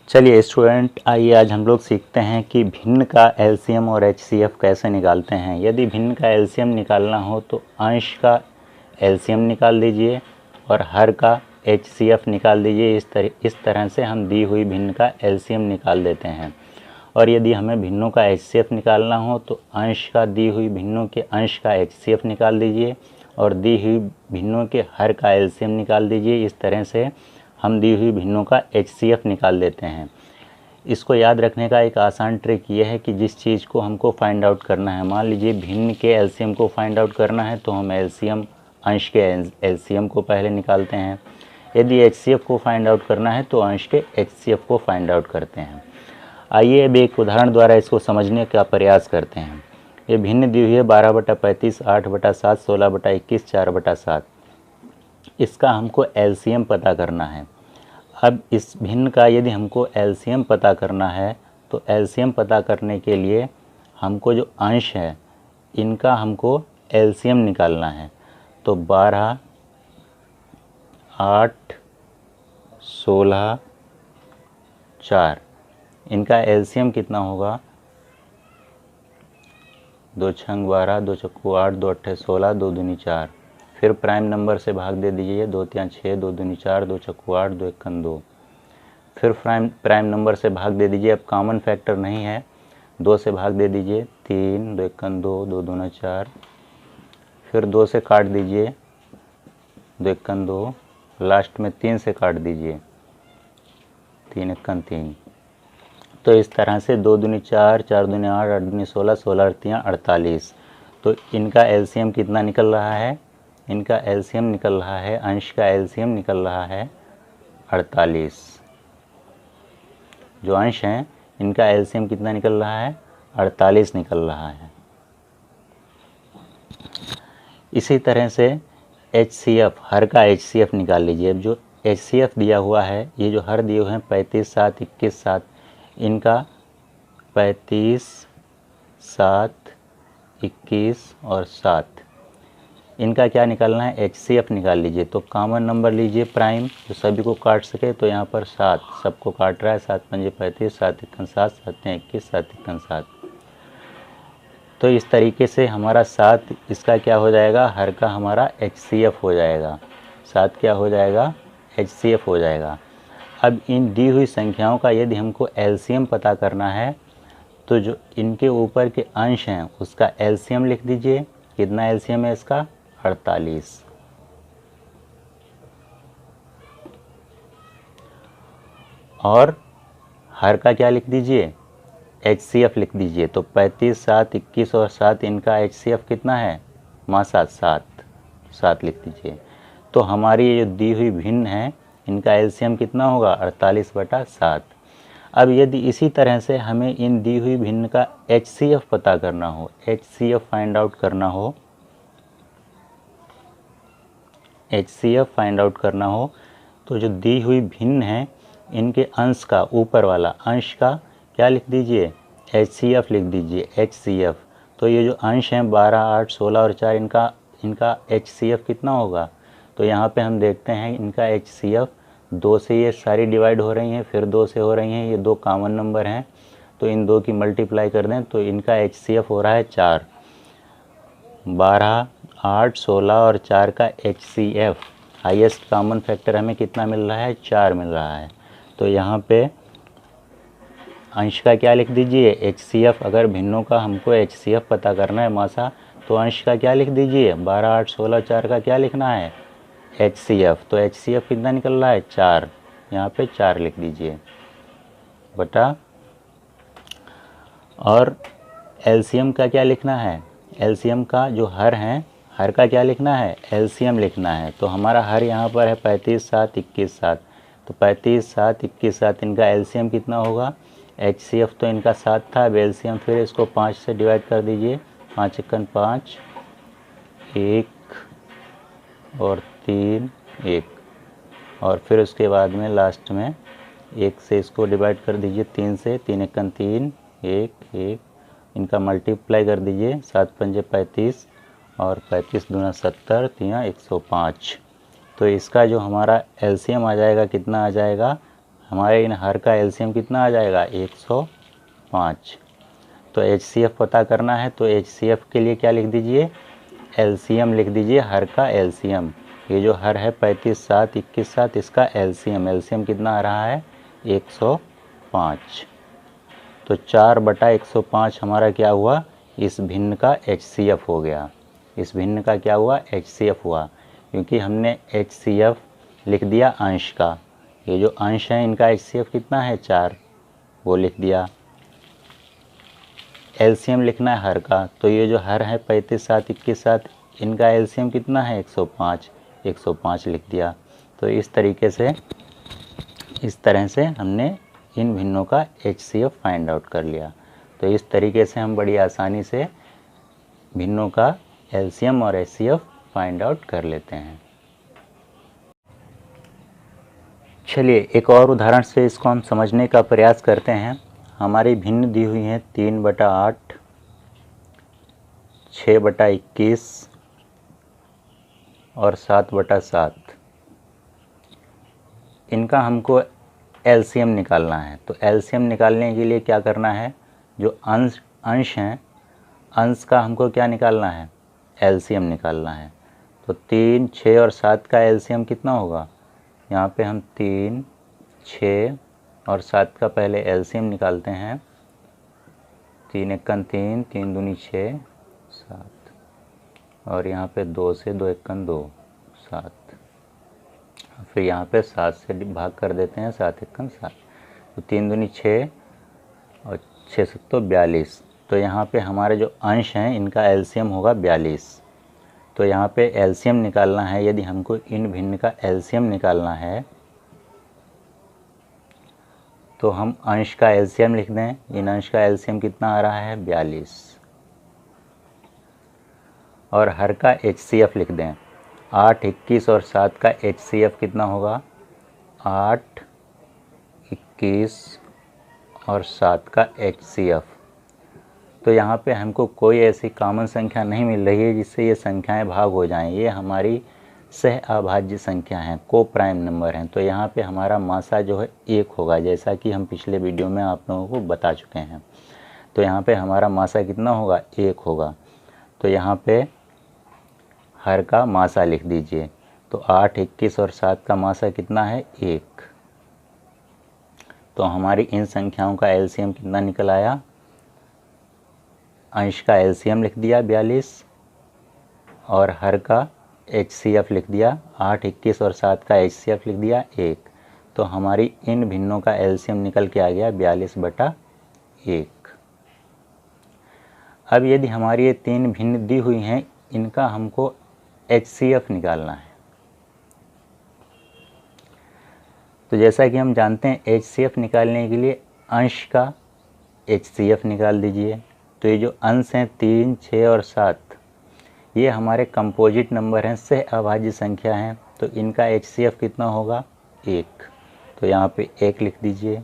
चलिए स्टूडेंट, आइए आज हम लोग सीखते हैं कि भिन्न का एलसीएम और एचसीएफ कैसे निकालते हैं। यदि भिन्न का एलसीएम निकालना हो तो अंश का एलसीएम निकाल दीजिए और हर का एचसीएफ निकाल दीजिए। इस तरह से हम दी हुई भिन्न का एलसीएम निकाल देते हैं। और यदि हमें भिन्नों का एचसीएफ निकालना हो तो अंश का दी हुई भिन्नों के अंश का एचसीएफ निकाल दीजिए और दी हुई भिन्नों के हर का एलसीएम निकाल दीजिए। इस तरह से हम दी हुई भिन्नों का एचसीएफ निकाल देते हैं। इसको याद रखने का एक आसान ट्रिक ये है कि जिस चीज़ को हमको फाइंड आउट करना है, मान लीजिए भिन्न के एलसीएम को फाइंड आउट करना है तो हम एलसीएम अंश के एलसीएम को पहले निकालते हैं। यदि एचसीएफ को फाइंड आउट करना है तो अंश के एचसीएफ को फाइंड आउट करते हैं। आइए अब एक उदाहरण द्वारा इसको समझने का प्रयास करते हैं। ये भिन्न दी हुई है 12/35, 8/7, 16/21, 4/7। इसका हमको एलसीएम पता करना है। अब इस भिन्न का यदि हमको एलसीएम पता करना है तो एलसीएम पता करने के लिए हमको जो अंश है इनका हमको एलसीएम निकालना है। तो 12, 8, 16, 4 इनका एलसीएम कितना होगा? 2 छंग 12, 2 चक्कू 8, 2 अट्ठे 16, 2 दूनी 4। फिर प्राइम नंबर से भाग दे दीजिए। 2 तियां 6, 2 दूनी 4, 2 चक्कू 8, 2 एकन 2। फिर प्राइम नंबर से भाग दे दीजिए। अब कॉमन फैक्टर नहीं है, 2 से भाग दे दीजिए। 3, 2 एकन 2, 2 दूना 4। फिर 2 से काट दीजिए, 2 एकन 2। लास्ट में 3 से काट दीजिए, 3 एकन 3। तो इस तरह से 2 दूनी 4, 4 दूनी 8, 8 दूनी 16, 16 तियां 48। तो इनका एलसीएम कितना निकल रहा है? इनका एलसीएम निकल रहा है, अंश का एलसीएम निकल रहा है 48। जो अंश हैं इनका एलसीएम कितना निकल रहा है? 48 निकल रहा है। इसी तरह से एचसीएफ, हर का एचसीएफ निकाल लीजिए। अब जो एचसीएफ दिया हुआ है, ये जो हर दिए हुए हैं 35, 7, 21, 7, इनका 35, 7, 21 और 7 इनका क्या निकालना है? एचसीएफ निकाल लीजिए। तो कॉमन नंबर लीजिए प्राइम, जो सभी को काट सके। तो यहाँ पर 7 सबको काट रहा है। 7 पंजे 35, 7 एकन 7, 7 21, 7 एकन 7। तो इस तरीके से हमारा 7 इसका क्या हो जाएगा? हर का हमारा एचसीएफ हो जाएगा। 7 क्या हो जाएगा? एचसीएफ हो जाएगा। अब इन दी हुई संख्याओं का यदि हमको एलसीएम पता करना है तो जो इनके ऊपर के अंश हैं उसका एलसीएम लिख दीजिए। कितना एलसीएम है इसका? 48। और हर का क्या लिख दीजिए? एचसीएफ लिख दीजिए। तो 35, 7, 21 और 7 इनका एचसीएफ कितना है? माँ 7 लिख दीजिए। तो हमारी ये जो दी हुई भिन्न है इनका एलसीएम कितना होगा? 48/7। अब यदि इसी तरह से हमें इन दी हुई भिन्न का एचसीएफ पता करना हो, एचसीएफ फाइंड आउट करना हो, एचसीएफ फाइंड आउट करना हो तो जो दी हुई भिन्न है इनके अंश का, ऊपर वाला अंश का क्या लिख दीजिए? एचसीएफ लिख दीजिए। एचसीएफ। तो ये जो अंश हैं 12, 8, 16 और 4 इनका एचसीएफ कितना होगा? तो यहाँ पे हम देखते हैं इनका एचसीएफ 2 से ये सारी डिवाइड हो रही हैं, फिर 2 से हो रही हैं। ये 2 कॉमन नंबर हैं तो इन 2 की मल्टीप्लाई कर दें तो इनका एचसीएफ हो रहा है 4। 12, 8, 16 और 4 का एचसीएफ, हाईएस्ट कॉमन फैक्टर हमें कितना मिल रहा है? 4 मिल रहा है। तो यहाँ पे अंश का क्या लिख दीजिए? एचसीएफ। अगर भिन्नों का हमको एचसीएफ पता करना है मासा, तो अंश का क्या लिख दीजिए? 12, 8, 16, 4 का क्या लिखना है? एचसीएफ। तो एचसीएफ कितना निकल रहा है? 4। यहाँ पे 4 लिख दीजिए बटा। और एलसीएम का क्या लिखना है? एलसीएम का जो हर हैं, हर का क्या लिखना है? एलसीएम लिखना है। तो हमारा हर यहाँ पर है 35, 7, 21, 7। तो 35, 7, 21, 7 इनका एलसीएम कितना होगा? एचसीएफ तो इनका 7 था। अब एलसीएम फिर इसको 5 से डिवाइड कर दीजिए। 5 एकन 5, 1 और 3, 1। और फिर उसके बाद में लास्ट में 1 से इसको डिवाइड कर दीजिए। 3 से, 3 एकन 3, 1, 1। इनका मल्टीप्लाई कर दीजिए। 7 पंजे 35 और 35 दूना 70, तियां 105। तो इसका जो हमारा एलसीएम आ जाएगा कितना आ जाएगा? हमारे इन हर का एलसीएम कितना आ जाएगा 105। तो HCF पता करना है तो HCF के लिए क्या लिख दीजिए, एलसीएम लिख दीजिए, हर का एलसीएम। ये जो हर है 35, 7, 21, 7, इसका एलसीएम कितना आ रहा है 105। तो 4/105 हमारा क्या हुआ, इस भिन्न का HCF हो गया। इस भिन्न का क्या हुआ, HCF हुआ, क्योंकि हमने HCF लिख दिया अंश का। ये जो अंश है इनका HCF कितना है 4, वो लिख दिया। एलसीएम लिखना है हर का, तो ये जो हर है 35, 7, 21, 7, इनका एलसीएम कितना है 105, 105 लिख दिया। तो इस तरह से हमने इन भिन्नों का HCF फाइंड आउट कर लिया। तो इस तरीके से हम बड़ी आसानी से भिन्नों का एलसीएम और HCF फाइंड आउट कर लेते हैं। चलिए एक और उदाहरण से इसको हम समझने का प्रयास करते हैं। हमारी भिन्न दी हुई हैं 3/8, 6/21 और 7/7। इनका हमको एलसीएम निकालना है। तो एलसीएम निकालने के लिए क्या करना है, जो अंश हैं, अंश का हमको क्या निकालना है, एलसीएम निकालना है। तो 3, 6 और 7 का एलसीएम कितना होगा, यहाँ पे हम 3, 6 और 7 का पहले एलसीएम निकालते हैं। 3 एकन 3, 3 दूनी 6, 7 और यहाँ पे 2 से 2 एकन 2, 7। फिर यहाँ पे 7 से भाग कर देते हैं, 7 एकन 7। तो 3 दूनी 6 और 6 7 42। तो यहाँ पे हमारे जो अंश हैं इनका एलसीएम होगा 42। तो यहाँ पे एलसीएम निकालना है। यदि हमको इन भिन्न का एलसीएम निकालना है तो हम अंश का एलसीएम लिख दें। इन अंश का एलसीएम कितना आ रहा है 42 और हर का HCF लिख दें। 8, 21 और 7 का HCF कितना होगा, 8, 21 और 7 का HCF। तो यहाँ पे हमको कोई ऐसी कॉमन संख्या नहीं मिल रही है जिससे ये संख्याएं भाग हो जाएं। ये हमारी सह अभाज्य संख्या हैं, को प्राइम नंबर हैं। तो यहाँ पे हमारा मासा जो है 1 होगा, जैसा कि हम पिछले वीडियो में आप लोगों को बता चुके हैं। तो यहाँ पे हमारा मासा कितना होगा 1 होगा। तो यहाँ पे हर का मासा लिख दीजिए। तो 8, 21 और 7 का मासा कितना है 1। तो हमारी इन संख्याओं का एलसीएम कितना निकल आया, अंश का एलसीएम लिख दिया 42 और हर का HCF लिख दिया। 8, 21 और 7 का HCF लिख दिया 1। तो हमारी इन भिन्नों का एलसीएम निकल के आ गया 42/1। अब यदि हमारी ये 3 भिन्न दी हुई हैं, इनका हमको HCF निकालना है। तो जैसा कि हम जानते हैं HCF निकालने के लिए अंश का HCF निकाल दीजिए। तो ये जो अंश हैं 3, 6 और 7, ये हमारे कंपोजिट नंबर हैं, सह अभाज्य संख्या हैं। तो इनका HCF कितना होगा 1। तो यहाँ पे 1 लिख दीजिए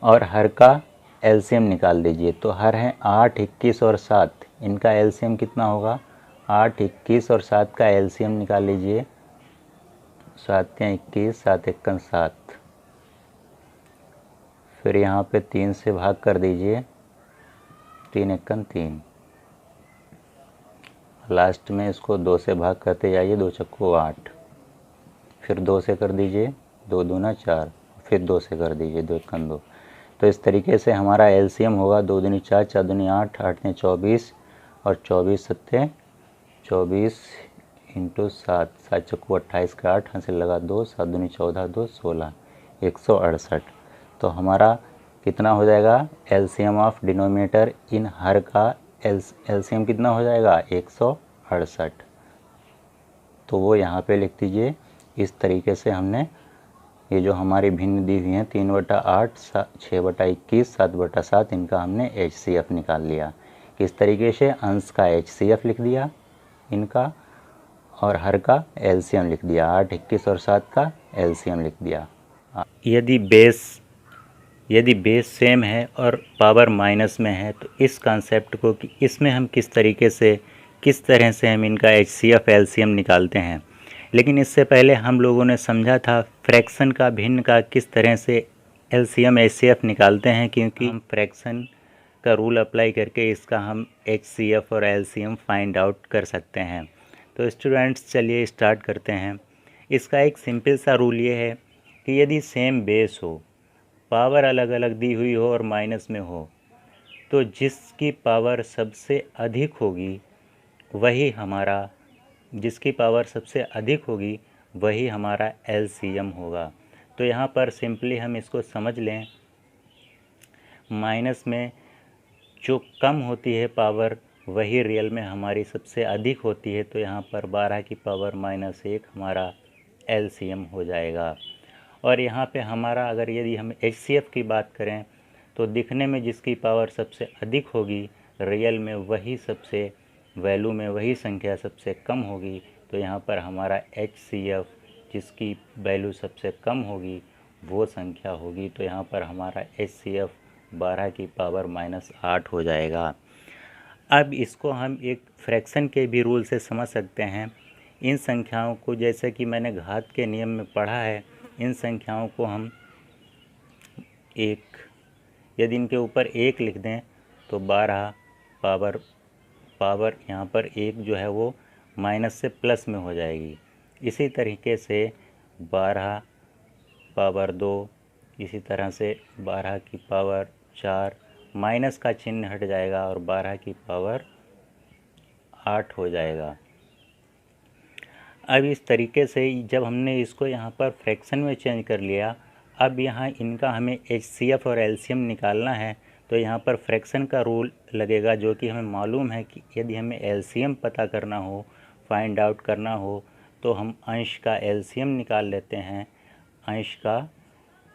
और हर का एलसीएम निकाल दीजिए। तो हर हैं 8, 21 और 7, इनका एलसीएम कितना होगा, 8, 21 और 7 का एलसीएम निकाल लीजिए। 7 या 21, 7 एकन 7। फिर यहाँ पे 3 से भाग कर दीजिए, 3 एकन 3। लास्ट में इसको 2 से भाग करते जाइए, 2 चक्कू 8। फिर 2 से कर दीजिए, 2 दूना 4। फिर 2 से कर दीजिए, 2 एकन 2। तो इस तरीके से हमारा एलसीएम होगा 2 दूनी 4, 4 दूनी 8, 8 ने 24 और 24 सत्ते 24 इंटू 7, 7 चक्कू 28 का 8, हासिल लगा 2, 7 दूनी 14, 2 16, 168। तो हमारा कितना हो जाएगा, एलसीएम ऑफ डिनोमिनेटर इन हर का एलसीएम कितना हो जाएगा 168। तो वो यहाँ पे लिख दीजिए। इस तरीके से हमने ये जो हमारी भिन्न दी हुई हैं 3/8, 6/21, 7/7, इनका हमने HCF निकाल लिया। किस तरीके से, अंश का HCF लिख दिया इनका और हर का एलसीएम लिख दिया। 8, 21 और 7 का एलसीएम लिख दिया। यदि बेस सेम है और पावर माइनस में है तो इस कॉन्सेप्ट को इसमें हम किस तरह से हम इनका HCF एलसीएम निकालते हैं, लेकिन इससे पहले हम लोगों ने समझा था फ्रैक्शन का भिन्न का किस तरह से एलसीएम एचसीएफ निकालते हैं, क्योंकि हम फ्रैक्शन का रूल अप्लाई करके इसका हम एचसीएफ और एलसीएम फाइंड आउट कर सकते हैं। तो स्टूडेंट्स चलिए स्टार्ट करते हैं। इसका एक सिंपल सा रूल ये है कि यदि सेम बेस हो, पावर अलग अलग दी हुई हो और माइनस में हो, तो जिसकी पावर सबसे अधिक होगी वही हमारा एलसीएम होगा। तो यहाँ पर सिंपली हम इसको समझ लें, माइनस में जो कम होती है पावर वही रियल में हमारी सबसे अधिक होती है। तो यहाँ पर 12 की पावर -1 हमारा एलसीएम हो जाएगा। और यहाँ पे हमारा अगर यदि हम एचसीएफ की बात करें तो दिखने में जिसकी पावर सबसे अधिक होगी, रियल में वही सबसे वैल्यू में वही संख्या सबसे कम होगी। तो यहाँ पर हमारा एचसीएफ जिसकी वैल्यू सबसे कम होगी वो संख्या होगी। तो यहाँ पर हमारा एचसीएफ 12 की पावर -8 हो जाएगा। अब इसको हम एक फ्रैक्शन के भी रूल से समझ सकते हैं। इन संख्याओं को, जैसे कि मैंने घात के नियम में पढ़ा है, इन संख्याओं को हम यदि इनके ऊपर 1 लिख दें तो 12 पावर यहाँ पर 1 जो है वो माइनस से प्लस में हो जाएगी। इसी तरीके से 12 पावर 2, इसी तरह से 12 की पावर 4, माइनस का चिन्ह हट जाएगा और 12 की पावर 8 हो जाएगा। अब इस तरीके से जब हमने इसको यहाँ पर फ्रैक्शन में चेंज कर लिया, अब यहाँ इनका हमें एचसीएफ और एलसीएम निकालना है। तो यहाँ पर फ्रैक्शन का रूल लगेगा, जो कि हमें मालूम है कि यदि हमें एलसीएम पता करना हो, फाइंड आउट करना हो, तो हम अंश का एलसीएम निकाल लेते हैं, अंश का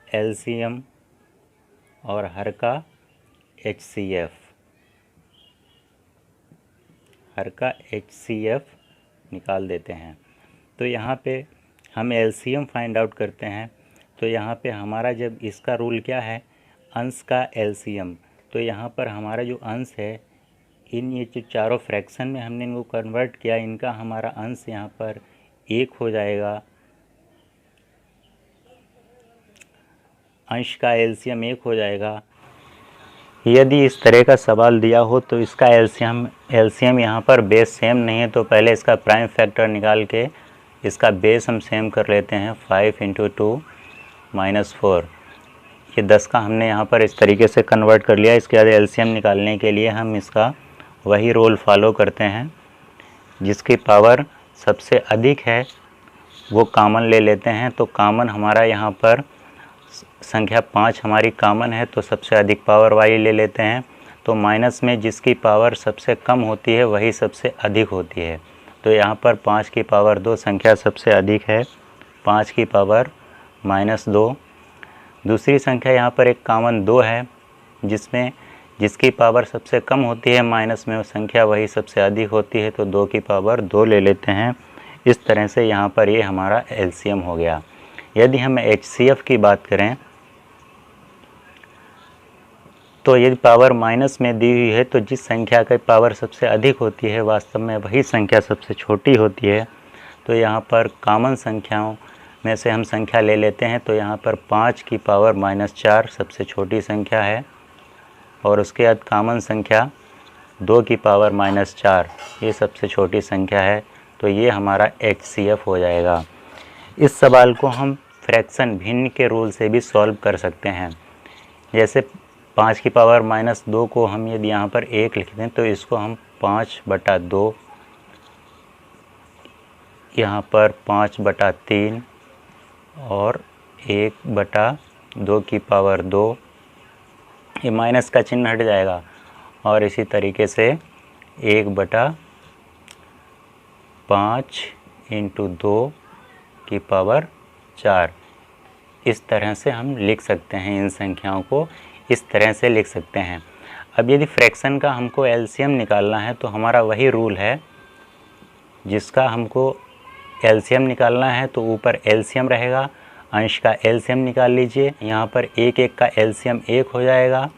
एलसीएम और हर का एचसीएफ निकाल देते हैं। तो यहाँ पे हम एलसीएम फाइंड आउट करते हैं। तो यहाँ पे हमारा जब इसका रूल क्या है, अंश का एलसीएम, तो यहाँ पर हमारा जो अंश है, ये जो चारों फ्रैक्शन में हमने इनको कन्वर्ट किया, इनका हमारा अंश यहाँ पर 1 हो जाएगा, अंश का एलसीएम 1 हो जाएगा। यदि इस तरह का सवाल दिया हो तो इसका एलसीएम यहाँ पर बेस सेम नहीं है, तो पहले इसका प्राइम फैक्टर निकाल के इसका बेस हम सेम कर लेते हैं। 5 × 2 -4, ये 10 का हमने यहाँ पर इस तरीके से कन्वर्ट कर लिया। इसके बाद एलसीएम निकालने के लिए हम इसका वही रूल फॉलो करते हैं, जिसकी पावर सबसे अधिक है वो कॉमन ले लेते हैं। तो कॉमन हमारा यहाँ पर संख्या 5 हमारी कॉमन है, तो सबसे अधिक पावर वाली ले लेते हैं। तो माइनस में जिसकी पावर सबसे कम होती है वही सबसे अधिक होती है। तो यहाँ पर 5 की पावर 2 संख्या सबसे अधिक है, 5 की पावर -2। दूसरी संख्या यहाँ पर एक कॉमन 2 है, जिसकी पावर सबसे कम होती है, माइनस में वो संख्या वही सबसे अधिक होती है। तो 2 की पावर 2 ले लेते हैं। इस तरह से यहाँ पर ये हमारा एलसीएम हो गया। यदि हम एचसीएफ की बात करें तो यदि पावर माइनस में दी हुई है, तो जिस संख्या की पावर सबसे अधिक होती है वास्तव में वही संख्या सबसे छोटी होती है। तो यहाँ पर कॉमन संख्याओं में से हम संख्या ले लेते हैं। तो यहाँ पर 5 की पावर -4 सबसे छोटी संख्या है, और उसके बाद कॉमन संख्या 2 की पावर -4 ये सबसे छोटी संख्या है। तो ये हमारा एचसीएफ हो जाएगा। इस सवाल को हम फ्रैक्शन भिन्न के रूल से भी सॉल्व कर सकते हैं। जैसे 5 की पावर -2 को हम यदि यहाँ पर 1 लिख दें तो इसको हम 5/2, यहाँ पर 5/3 और 1/2 की पावर 2, ये माइनस का चिन्ह हट जाएगा, और इसी तरीके से 1/5 × 2 की पावर 4। इस तरह से हम लिख सकते हैं, इन संख्याओं को इस तरह से लिख सकते हैं। अब यदि फ्रैक्शन का हमको एलसीएम निकालना है तो हमारा वही रूल है, जिसका हमको एलसीएम निकालना है तो ऊपर एलसीएम रहेगा, अंश का एलसीएम निकाल लीजिए। यहाँ पर 1 का एलसीएम 1 हो जाएगा,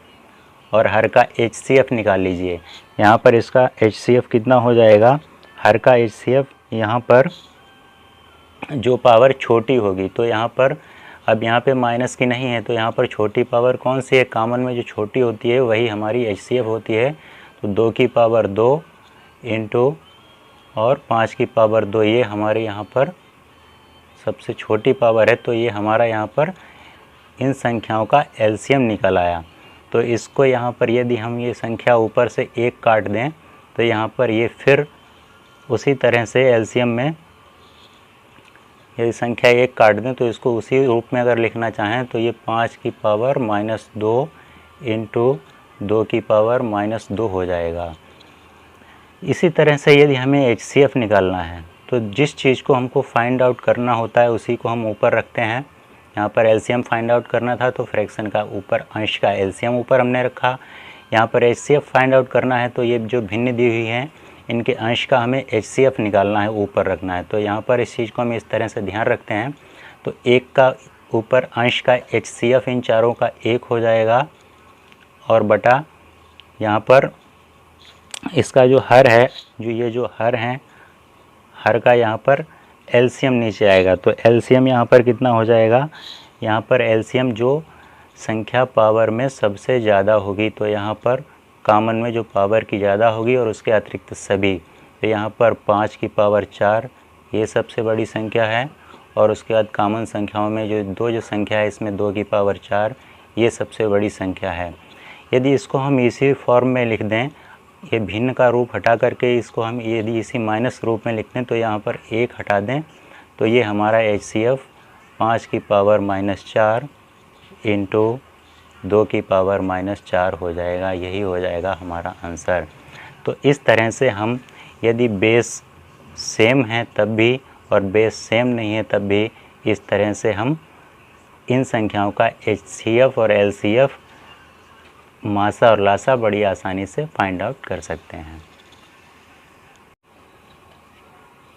और हर का एचसीएफ निकाल लीजिए। यहाँ पर इसका एचसीएफ कितना हो जाएगा, हर का एचसीएफ यहाँ पर जो पावर छोटी होगी, तो यहाँ पर अब यहाँ पे माइनस की नहीं है, तो यहाँ पर छोटी पावर कौन सी है, कॉमन में जो छोटी होती है वही हमारी HCF होती है। तो 2 की पावर 2 इंटू और 5 की पावर 2, ये हमारे यहाँ पर सबसे छोटी पावर है। तो ये हमारा यहाँ पर इन संख्याओं का LCM निकल आया। तो इसको यहाँ पर यदि हम ये संख्या ऊपर से 1 काट दें तो यहाँ पर ये फिर उसी तरह से LCM में यदि संख्या 1 काट दें तो इसको उसी रूप में अगर लिखना चाहें तो ये 5 की पावर -2 इंटू 2 की पावर -2 हो जाएगा। इसी तरह से यदि हमें HCF निकालना है तो जिस चीज़ को हमको फाइंड आउट करना होता है उसी को हम ऊपर रखते हैं। यहाँ पर LCM फाइंड आउट करना था तो फ्रैक्शन का ऊपर, अंश का LCM ऊपर हमने रखा। यहाँ पर HCF फाइंड आउट करना है तो ये जो भिन्न दी हुई हैं इनके अंश का हमें HCF निकालना है, ऊपर रखना है। तो यहाँ पर इस चीज़ को हम इस तरह से ध्यान रखते हैं। तो 1 का ऊपर अंश का HCF इन चारों का 1 हो जाएगा और बटा यहाँ पर इसका जो हर है, जो ये जो हर हैं, हर का यहाँ पर LCM नीचे आएगा। तो LCM यहाँ पर कितना हो जाएगा, यहाँ पर LCM जो संख्या पावर में सबसे ज़्यादा होगी, तो यहाँ पर कॉमन में जो पावर की ज़्यादा होगी और उसके अतिरिक्त सभी, तो यहाँ पर 5 की पावर 4 ये सबसे बड़ी संख्या है और उसके बाद कॉमन संख्याओं में जो संख्या है इसमें 2 की पावर 4 ये सबसे बड़ी संख्या है। यदि इसको हम इसी फॉर्म में लिख दें, ये भिन्न का रूप हटा करके इसको हम यदि इसी माइनस रूप में लिख दें तो यहाँ पर 1 हटा दें तो ये हमारा HCF 5 की पावर -4 इंटू 2 की पावर -4 हो जाएगा। यही हो जाएगा हमारा आंसर। तो इस तरह से हम यदि बेस सेम है तब भी और बेस सेम नहीं है तब भी इस तरह से हम इन संख्याओं का HCF और LCF, मासा और लासा बड़ी आसानी से फाइंड आउट कर सकते हैं।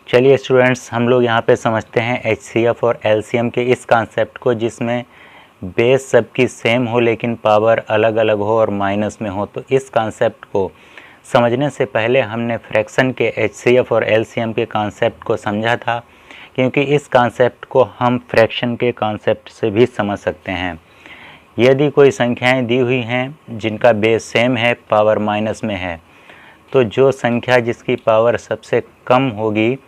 चलिए स्टूडेंट्स, हम लोग यहाँ पे समझते हैं HCF और LCM के इस कॉन्सेप्ट को, जिसमें बेस सबकी सेम हो लेकिन पावर अलग अलग हो और माइनस में हो। तो इस कॉन्सेप्ट को समझने से पहले हमने फ्रैक्शन के HCF और LCM के कॉन्सेप्ट को समझा था, क्योंकि इस कॉन्सेप्ट को हम फ्रैक्शन के कॉन्सेप्ट से भी समझ सकते हैं। यदि कोई संख्याएं दी हुई हैं जिनका बेस सेम है, पावर माइनस में है, तो जो संख्या जिसकी पावर सबसे कम होगी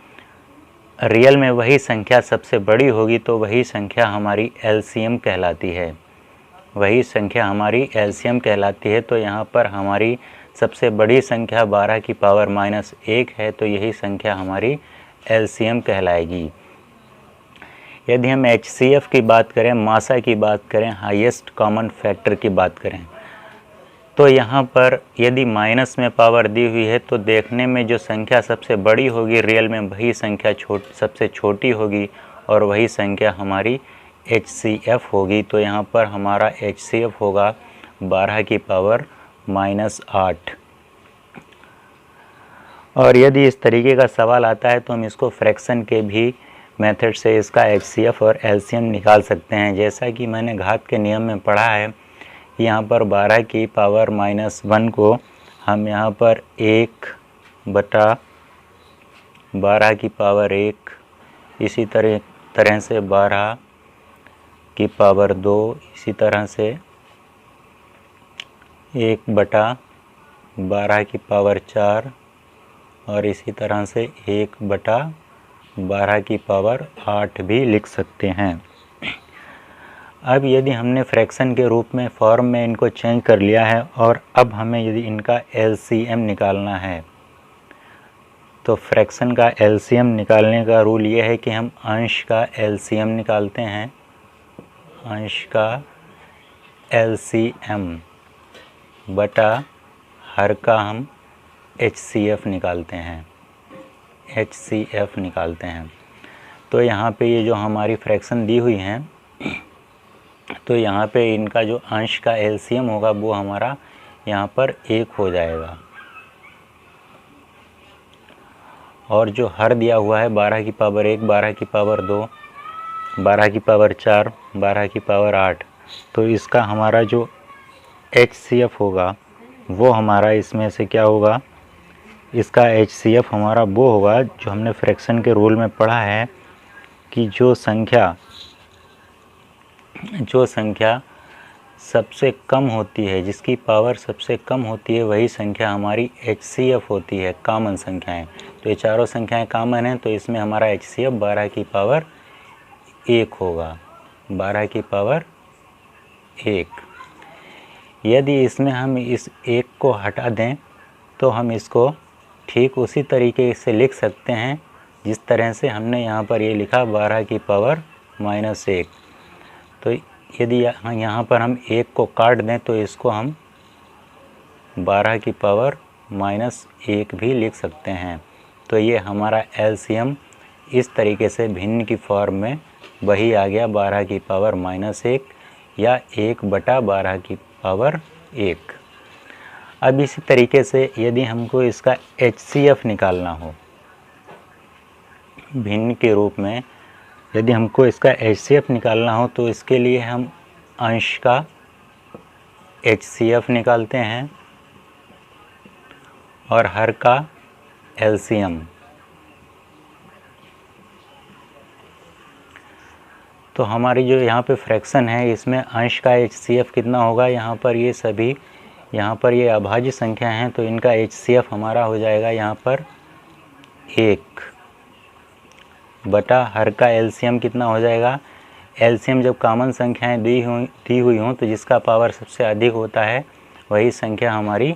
रियल में वही संख्या सबसे बड़ी होगी, तो वही संख्या हमारी LCM कहलाती है। वही संख्या हमारी LCM कहलाती है। तो यहाँ पर हमारी सबसे बड़ी संख्या 12 की पावर -1 है, तो यही संख्या हमारी LCM कहलाएगी। यदि हम HCF की बात करें, मासा की बात करें, हाईएस्ट कॉमन फैक्टर की बात करें, तो यहाँ पर यदि माइनस में पावर दी हुई है तो देखने में जो संख्या सबसे बड़ी होगी रियल में वही संख्या सबसे छोटी होगी और वही संख्या हमारी HCF होगी। तो यहाँ पर हमारा HCF होगा 12 की पावर -8। और यदि इस तरीके का सवाल आता है तो हम इसको फ्रैक्शन के भी मेथड से इसका HCF और LCM निकाल सकते हैं। जैसा कि मैंने घात के नियम में पढ़ा है, यहाँ पर 12 की पावर -1 को हम यहाँ पर 1/12 की पावर 1, इसी तरह से 12 की पावर 2, इसी तरह से 1/12 की पावर 4 और इसी तरह से 1/12 की पावर 8 भी लिख सकते हैं। अब यदि हमने फ्रैक्शन के रूप में फॉर्म में इनको चेंज कर लिया है और अब हमें यदि इनका LCM निकालना है, तो फ्रैक्शन का LCM निकालने का रूल ये है कि हम अंश का LCM निकालते हैं, अंश का LCM बटा हर का हम HCF निकालते हैं, HCF निकालते हैं। तो यहाँ पे ये जो हमारी फ्रैक्शन दी हुई हैं, तो यहाँ पे इनका जो अंश का LCM होगा वो हमारा यहाँ पर 1 हो जाएगा और जो हर दिया हुआ है 12 की पावर 1, 12 की पावर 2, 12 की पावर 4, 12 की पावर 8, तो इसका हमारा जो HCF होगा वो हमारा इसमें से क्या होगा, इसका HCF हमारा वो होगा जो हमने फ्रैक्शन के रूल में पढ़ा है कि जो संख्या सबसे कम होती है, जिसकी पावर सबसे कम होती है, वही संख्या हमारी HCF होती है, कॉमन संख्याएं। तो ये चारों संख्याएं कॉमन हैं, तो इसमें हमारा HCF 12 की पावर 1 होगा, 12 की पावर 1। यदि इसमें हम इस 1 को हटा दें तो हम इसको ठीक उसी तरीके से लिख सकते हैं जिस तरह से हमने यहाँ पर ये लिखा 12 की पावर -1। तो यदि यहाँ पर हम 1 को काट दें तो इसको हम 12 की पावर -1 भी लिख सकते हैं। तो ये हमारा LCM इस तरीके से भिन्न की फॉर्म में वही आ गया, 12 की पावर -1 या 1/12 की पावर 1। अब इसी तरीके से यदि हमको इसका HCF निकालना हो भिन्न के रूप में, यदि हमको इसका HCF निकालना हो तो इसके लिए हम अंश का HCF निकालते हैं और हर का LCM। तो हमारी जो यहाँ पे फ्रैक्शन है इसमें अंश का HCF कितना होगा, यहाँ पर ये अभाज्य संख्या हैं तो इनका HCF हमारा हो जाएगा यहाँ पर 1 बटा हर का LCM कितना हो जाएगा। LCM जब कॉमन संख्याएं दी हुई हों तो जिसका पावर सबसे अधिक होता है वही संख्या हमारी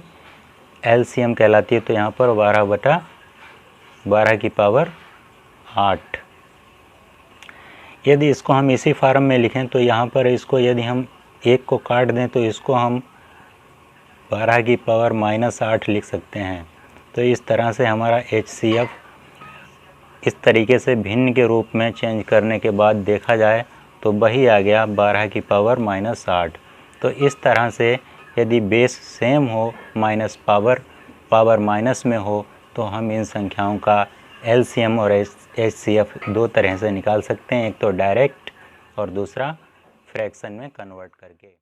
LCM कहलाती है। तो यहाँ पर 12/12 की पावर 8। यदि इसको हम इसी फॉर्म में लिखें तो यहाँ पर इसको यदि हम 1 को काट दें तो इसको हम 12 की पावर -8 लिख सकते हैं। तो इस तरह से हमारा HCF इस तरीके से भिन्न के रूप में चेंज करने के बाद देखा जाए तो वही आ गया 12 की पावर -8। तो इस तरह से यदि बेस सेम हो माइनस पावर माइनस में हो तो हम इन संख्याओं का LCM और HCF दो तरह से निकाल सकते हैं, एक तो डायरेक्ट और दूसरा फ्रैक्शन में कन्वर्ट करके।